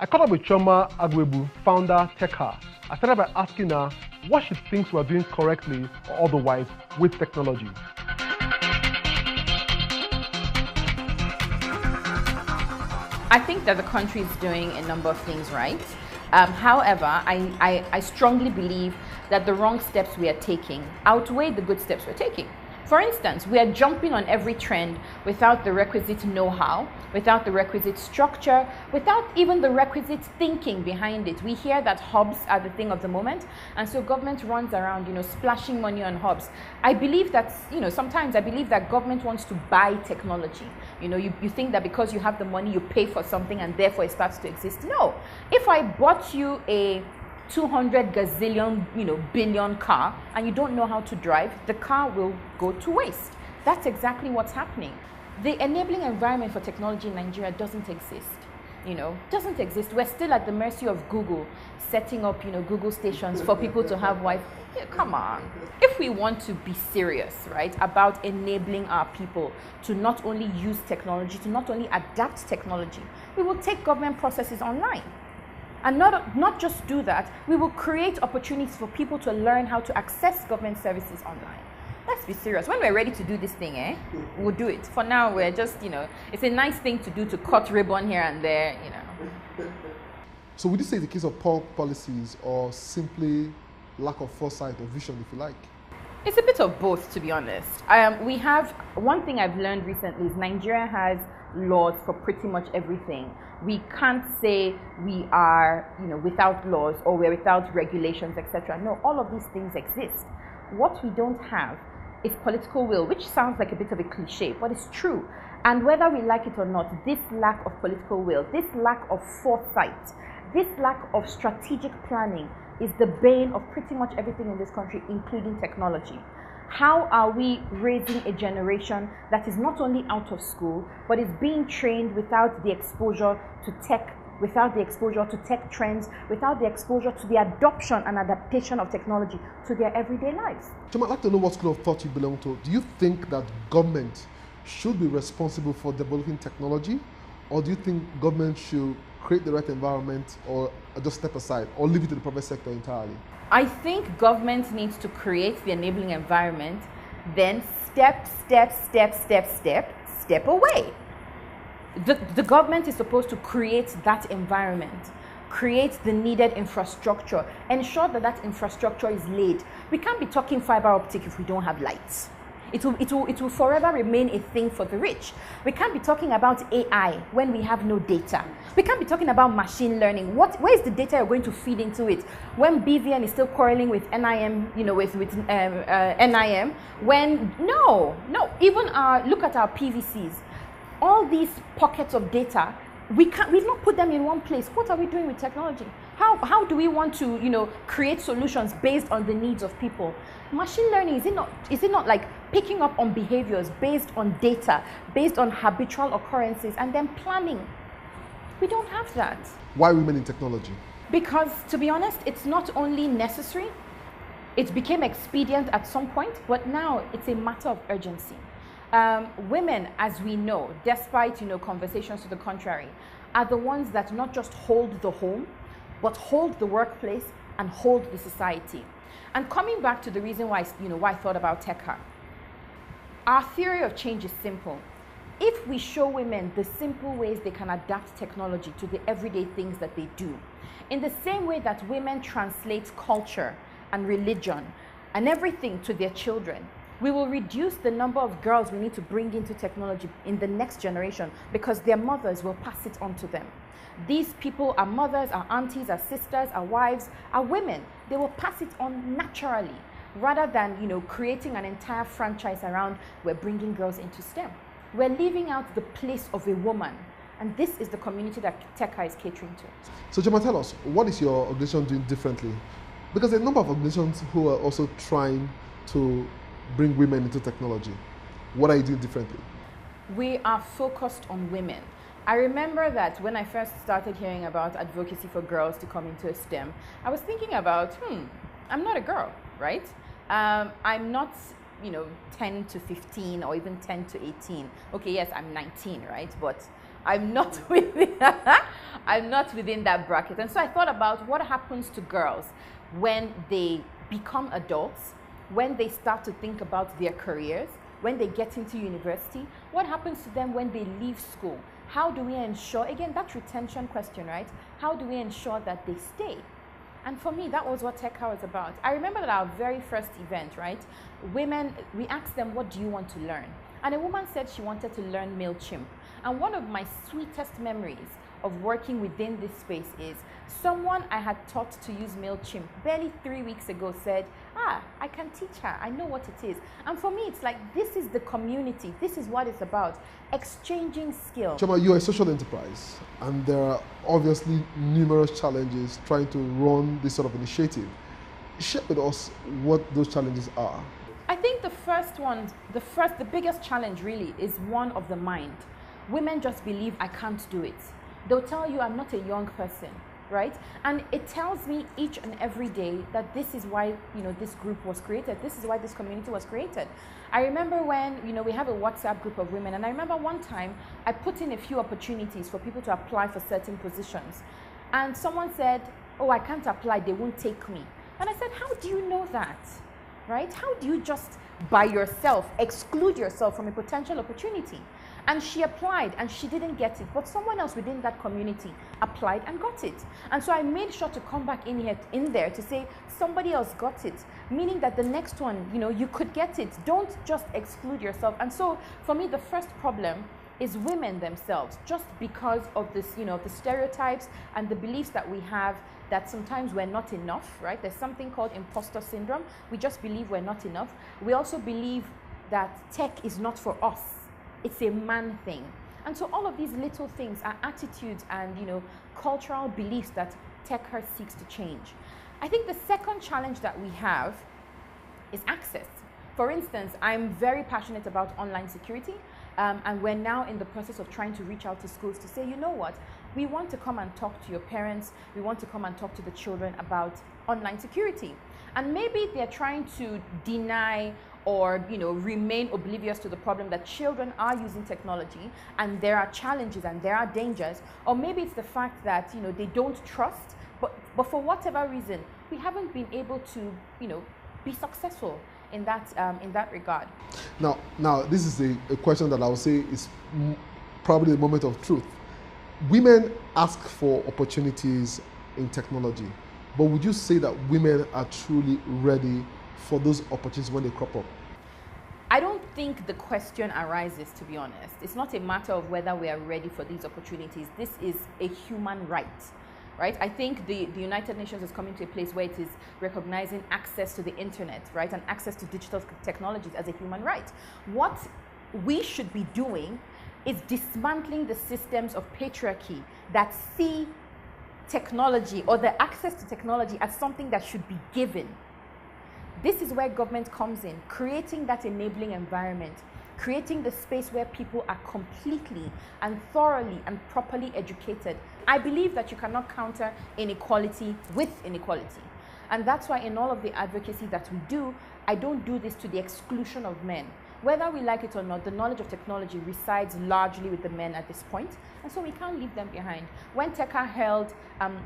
I caught up with Chukwuemeka, founder TechHer. I started by asking her what she thinks we're doing correctly or otherwise with technology. I think that the country is doing a number of things right. However, I strongly believe that the wrong steps we are taking outweigh the good steps we're taking. For instance, we are jumping on every trend without the requisite know-how, without the requisite structure, without even the requisite thinking behind it. We hear that hubs are the thing of the moment, and so government runs around, splashing money on hubs. I believe that, sometimes I believe that government wants to buy technology. You think that because you have the money, you pay for something and therefore it starts to exist. No. If I bought you a 200 gazillion, billion car and you don't know how to drive, the car will go to waste. That's exactly what's happening. The enabling environment for technology in Nigeria doesn't exist. Doesn't exist. We're still at the mercy of Google setting up, Google stations for people to have Wi-Fi. Yeah, come on. If we want to be serious, right, about enabling our people to not only use technology, to not only adapt technology, we will take government processes online. And not just do that, we will create opportunities for people to learn how to access government services online. Let's be serious. When we're ready to do this thing, we'll do it. For now, we're just, it's a nice thing to do, to cut ribbon here and there, So would you say it's a case of poor policies or simply lack of foresight or vision, if you like? It's a bit of both, to be honest. We have, one thing I've learned recently is Nigeria has laws for pretty much everything. We can't say we are, without laws or we're without regulations, etc. No, all of these things exist. What we don't have is political will, which sounds like a bit of a cliche, but it's true. And whether we like it or not, this lack of political will, this lack of foresight, this lack of strategic planning is the bane of pretty much everything in this country, including technology. How are we raising a generation that is not only out of school, but is being trained without the exposure to tech, without the exposure to tech trends, without the exposure to the adoption and adaptation of technology to their everyday lives? I'd like to know what school of thought you belong to. Do you think that government should be responsible for developing technology, or do you think government should create the right environment or just step aside or leave it to the private sector entirely? I think government needs to create the enabling environment, then step away. The government is supposed to create that environment, create the needed infrastructure, ensure that that infrastructure is laid. We can't be talking fiber optic if we don't have lights. It will forever remain a thing for the rich. We can't be talking about AI when we have no data. We can't be talking about machine learning. Where is the data you're going to feed into it? When BVN is still quarreling with NIM, with NIM, even look at our PVCs. All these pockets of data, we've not put them in one place. What are we doing with technology? How do we want to, create solutions based on the needs of people? Machine learning, is it not like picking up on behaviors based on data, based on habitual occurrences, and then planning? We don't have that. Why women in technology? Because, to be honest, it's not only necessary, it became expedient at some point, but now it's a matter of urgency. Women, as we know, despite conversations to the contrary, are the ones that not just hold the home, but hold the workplace and hold the society. And coming back to the reason why I thought about TechHer, our theory of change is simple. If we show women the simple ways they can adapt technology to the everyday things that they do, in the same way that women translate culture and religion and everything to their children, we will reduce the number of girls we need to bring into technology in the next generation because their mothers will pass it on to them. These people are mothers, are aunties, are sisters, are wives, are women. They will pass it on naturally rather than creating an entire franchise around we're bringing girls into STEM. We're leaving out the place of a woman, and this is the community that TechHer is catering to. So Jema, tell us, what is your organization doing differently? Because there are a number of organizations who are also trying to bring women into technology. What are you doing differently? We are focused on women. I remember that when I first started hearing about advocacy for girls to come into STEM, I was thinking about, I'm not a girl, right? I'm not, 10 to 15 or even 10 to 18. Okay, yes, I'm 19, right? But I'm not with I'm not within that bracket. And so I thought about what happens to girls when they become adults, when they start to think about their careers, when they get into university. What happens to them when they leave school? How do we ensure, again, that retention question, right? How do we ensure that they stay? And for me, that was what TechHer was about. I remember that our very first event, right? Women, we asked them, what do you want to learn? And a woman said she wanted to learn MailChimp. And one of my sweetest memories of working within this space is someone I had taught to use MailChimp barely 3 weeks ago said, I can teach her, I know what it is. And for me, it's like, this is the community, this is what it's about, exchanging skills. Chioma, you're a social enterprise, and there are obviously numerous challenges trying to run this sort of initiative. Share with us what those challenges are. I think the biggest challenge really is one of the mind. Women just believe I can't do it. They'll tell you I'm not a young person, right? And it tells me each and every day that this is why, this group was created. This is why this community was created. I remember when, we have a WhatsApp group of women, and I remember one time I put in a few opportunities for people to apply for certain positions. And someone said, oh, I can't apply, they won't take me. And I said, how do you know that, right? How do you just by yourself exclude yourself from a potential opportunity? And she applied and she didn't get it, but someone else within that community applied and got it. And so I made sure to come back in there to say somebody else got it, meaning that the next one, you could get it. Don't just exclude yourself. And so for me, the first problem is women themselves, just because of this, the stereotypes and the beliefs that we have that sometimes we're not enough, right? There's something called imposter syndrome. We just believe we're not enough. We also believe that tech is not for us. It's a man thing. And so all of these little things are attitudes and, cultural beliefs that TechHer seeks to change. I think the second challenge that we have is access. For instance, I'm very passionate about online security, and we're now in the process of trying to reach out to schools to say, you know what, we want to come and talk to your parents, we want to come and talk to the children about online security. And maybe they're trying to deny or remain oblivious to the problem that children are using technology and there are challenges and there are dangers, or maybe it's the fact that they don't trust, but for whatever reason we haven't been able to be successful in that regard. Now this is a question that I would say is probably the moment of truth. Women ask for opportunities in technology, but would you say that women are truly ready for those opportunities when they crop up? I don't think the question arises, to be honest. It's not a matter of whether we are ready for these opportunities. This is a human right, right? I think the United Nations is coming to a place where it is recognizing access to the internet, right, and access to digital technologies as a human right. What we should be doing is dismantling the systems of patriarchy that see technology or the access to technology as something that should be given. This is where government comes in, creating that enabling environment, creating the space where people are completely and thoroughly and properly educated. I believe that you cannot counter inequality with inequality. And that's why in all of the advocacy that we do, I don't do this to the exclusion of men. Whether we like it or not, the knowledge of technology resides largely with the men at this point, and so we can't leave them behind. When TechHer held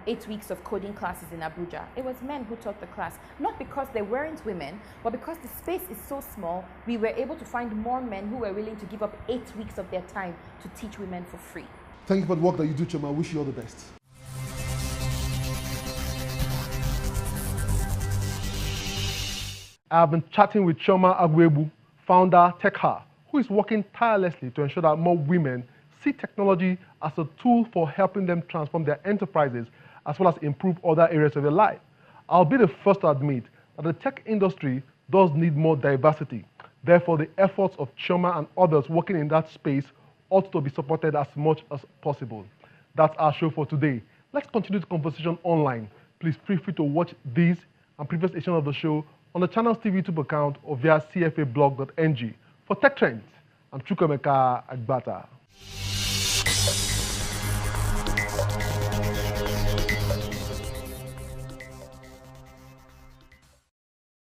8 weeks of coding classes in Abuja, it was men who taught the class, not because there weren't women, but because the space is so small, we were able to find more men who were willing to give up 8 weeks of their time to teach women for free. Thank you for the work that you do, Chioma. I wish you all the best. I've been chatting with Chioma, founder TechHer, who is working tirelessly to ensure that more women see technology as a tool for helping them transform their enterprises as well as improve other areas of their life. I'll be the first to admit that the tech industry does need more diversity. Therefore, the efforts of Chioma and others working in that space ought to be supported as much as possible. That's our show for today. Let's continue the conversation online. Please feel free to watch these and previous editions of the show on the channel's TV YouTube account or via cfablog.ng. For Tech Trends, I'm Chukwuemeka Agbata.